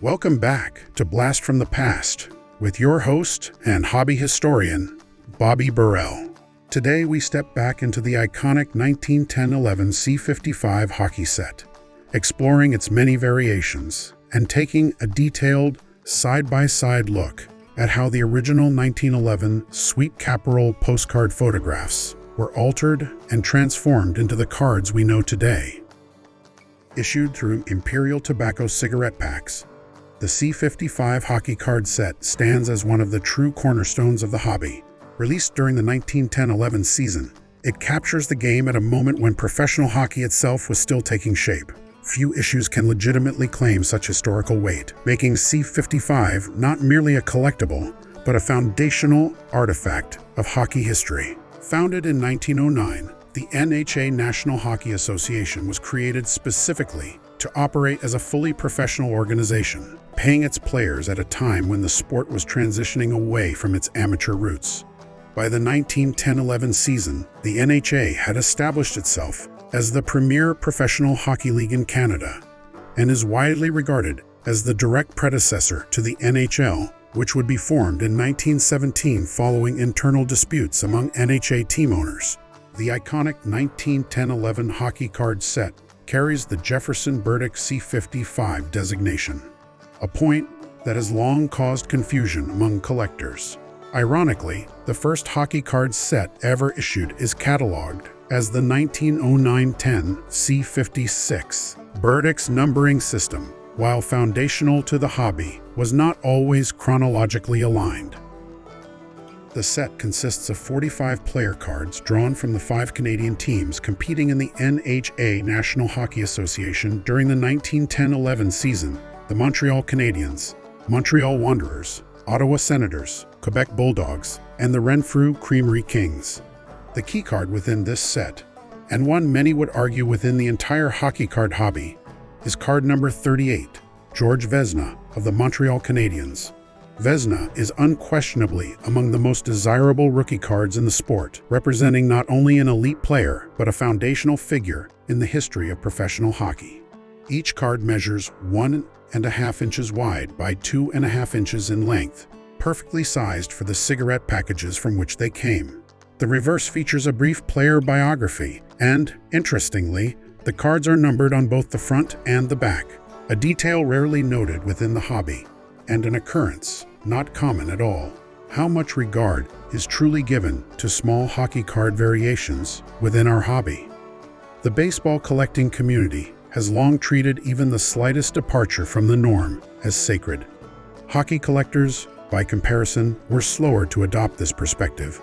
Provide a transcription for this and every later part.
Welcome back to Blast from the Past with your host and hobby historian, Bobby Burrell. Today we step back into the iconic 1910-11 C55 hockey set, exploring its many variations and taking a detailed side-by-side look at how the original 1911 Sweet Caporal postcard photographs were altered and transformed into the cards we know today. Issued through Imperial Tobacco cigarette packs, the C55 hockey card set stands as one of the true cornerstones of the hobby. Released during the 1910-11 season, it captures the game at a moment when professional hockey itself was still taking shape. Few issues can legitimately claim such historical weight, making C55 not merely a collectible, but a foundational artifact of hockey history. Founded in 1909, the NHA National Hockey Association was created specifically to operate as a fully professional organization, paying its players at a time when the sport was transitioning away from its amateur roots. By the 1910-11 season, the NHA had established itself as the premier professional hockey league in Canada and is widely regarded as the direct predecessor to the NHL, which would be formed in 1917 following internal disputes among NHA team owners. The iconic 1910-11 hockey card set carries the Jefferson Burdick C55 designation, a point that has long caused confusion among collectors. Ironically, the first hockey card set ever issued is cataloged as the 1909-10 C56. Burdick's numbering system, while foundational to the hobby, was not always chronologically aligned. The set consists of 45 player cards drawn from the 5 Canadian teams competing in the NHA National Hockey Association during the 1910-11 season: the Montreal Canadiens, Montreal Wanderers, Ottawa Senators, Quebec Bulldogs, and the Renfrew Creamery Kings. The key card within this set, and one many would argue within the entire hockey card hobby, is card number 38, George Vezina of the Montreal Canadiens. Vezina is unquestionably among the most desirable rookie cards in the sport, representing not only an elite player, but a foundational figure in the history of professional hockey. Each card measures 1.5 inches wide by 2.5 inches in length, perfectly sized for the cigarette packages from which they came. The reverse features a brief player biography, and, interestingly, the cards are numbered on both the front and the back, a detail rarely noted within the hobby, and an occurrence not common at all. How much regard is truly given to small hockey card variations within our hobby? The baseball collecting community has long treated even the slightest departure from the norm as sacred. Hockey collectors, by comparison, were slower to adopt this perspective,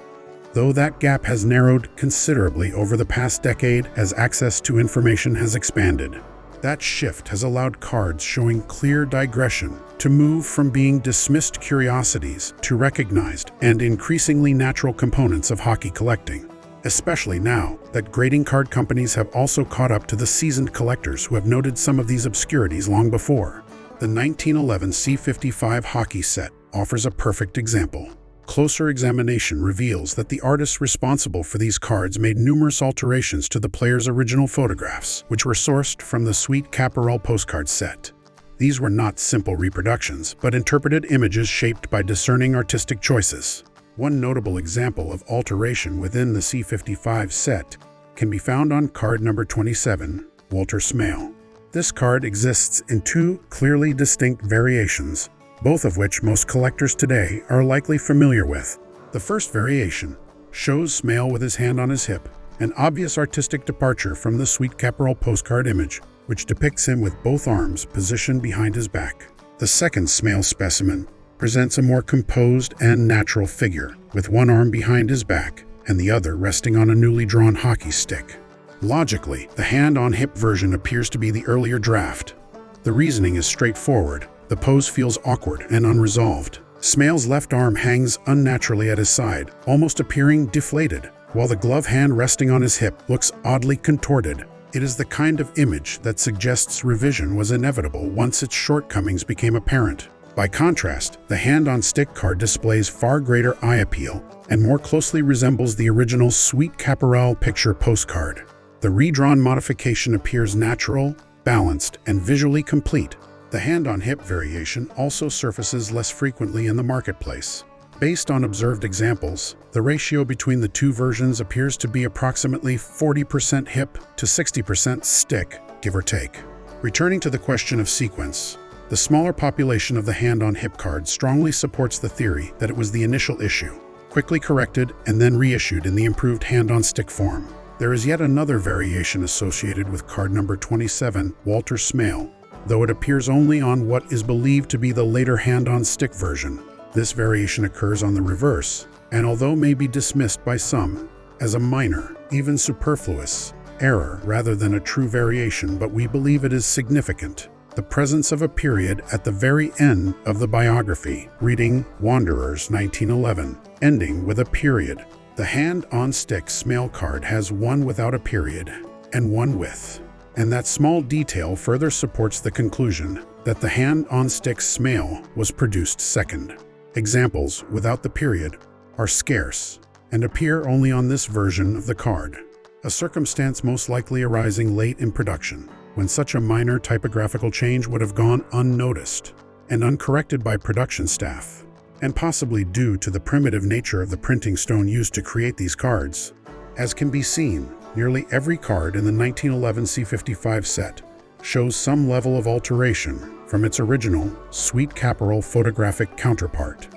though that gap has narrowed considerably over the past decade as access to information has expanded. That shift has allowed cards showing clear digression to move from being dismissed curiosities to recognized and increasingly natural components of hockey collecting, especially now that grading card companies have also caught up to the seasoned collectors who have noted some of these obscurities long before. The 1911 C55 hockey set offers a perfect example. Closer examination reveals that the artists responsible for these cards made numerous alterations to the players' original photographs, which were sourced from the Sweet Caporal Postcard Set. These were not simple reproductions, but interpreted images shaped by discerning artistic choices. One notable example of alteration within the C55 set can be found on card number 27, Walter Smale. This card exists in two clearly distinct variations, both of which most collectors today are likely familiar with. The first variation shows Smale with his hand on his hip, an obvious artistic departure from the Sweet Caporal postcard image, which depicts him with both arms positioned behind his back. The second Smale specimen presents a more composed and natural figure, with one arm behind his back and the other resting on a newly drawn hockey stick. Logically, the hand-on-hip version appears to be the earlier draft. The reasoning is straightforward. The pose feels awkward and unresolved. Smale's left arm hangs unnaturally at his side, almost appearing deflated, while the glove hand resting on his hip looks oddly contorted. It is the kind of image that suggests revision was inevitable once its shortcomings became apparent. By contrast, the hand-on-stick card displays far greater eye appeal and more closely resembles the original Sweet Caporal picture postcard. The redrawn modification appears natural, balanced, and visually complete, The hand-on-hip variation also surfaces less frequently in the marketplace. Based on observed examples, the ratio between the two versions appears to be approximately 40% hip to 60% stick, give or take. Returning to the question of sequence, the smaller population of the hand-on-hip card strongly supports the theory that it was the initial issue, quickly corrected and then reissued in the improved hand-on-stick form. There is yet another variation associated with card number 27, Walter Smale, though it appears only on what is believed to be the later hand-on-stick version. This variation occurs on the reverse, and although may be dismissed by some as a minor, even superfluous, error rather than a true variation, but we believe it is significant. The presence of a period at the very end of the biography, reading Wanderers 1911, ending with a period. The hand-on-stick Smale card has one without a period and one with. And that small detail further supports the conclusion that the hand-on-stick Smale was produced second. Examples without the period are scarce and appear only on this version of the card, a circumstance most likely arising late in production, when such a minor typographical change would have gone unnoticed and uncorrected by production staff, and possibly due to the primitive nature of the printing stone used to create these cards. As can be seen, nearly every card in the 1911 C55 set shows some level of alteration from its original Sweet Caporal photographic counterpart.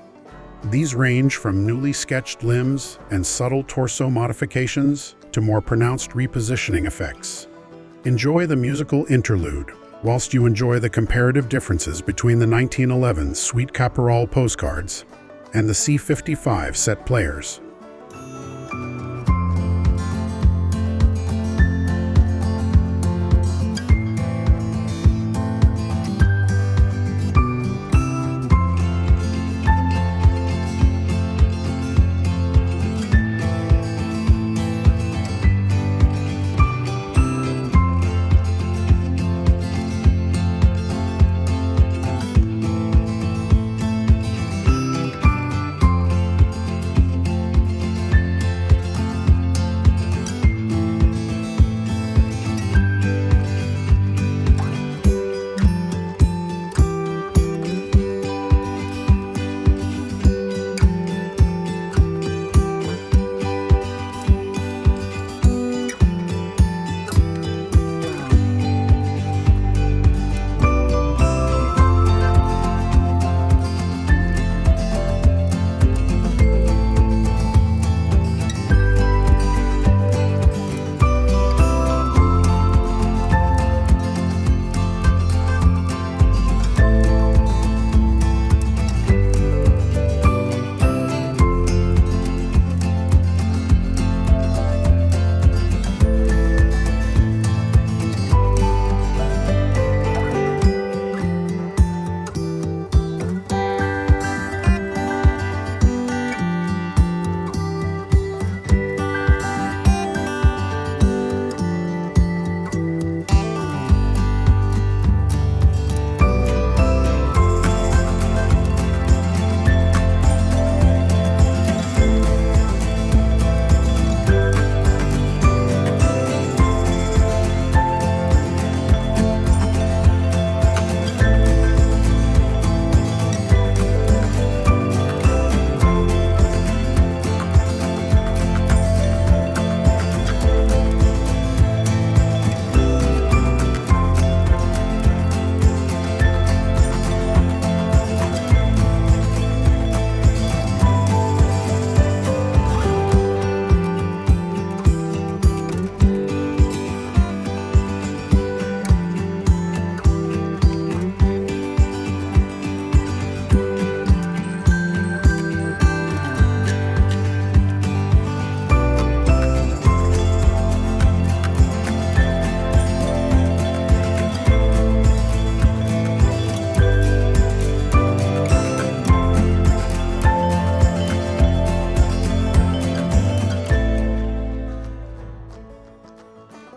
These range from newly sketched limbs and subtle torso modifications to more pronounced repositioning effects. Enjoy the musical interlude whilst you enjoy the comparative differences between the 1911 Sweet Caporal postcards and the C55 set players.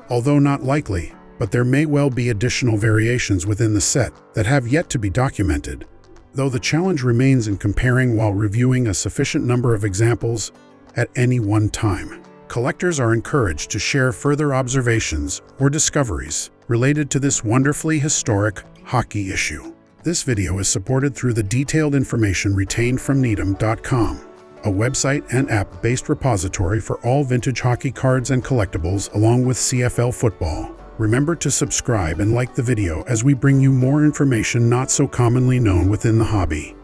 Although not likely, but there may well be additional variations within the set that have yet to be documented, though the challenge remains in comparing while reviewing a sufficient number of examples at any one time. Collectors are encouraged to share further observations or discoveries related to this wonderfully historic hockey issue. This video is supported through the detailed information retained from Needham.com, a website and app-based repository for all vintage hockey cards and collectibles along with CFL football. Remember to subscribe and like the video as we bring you more information not so commonly known within the hobby.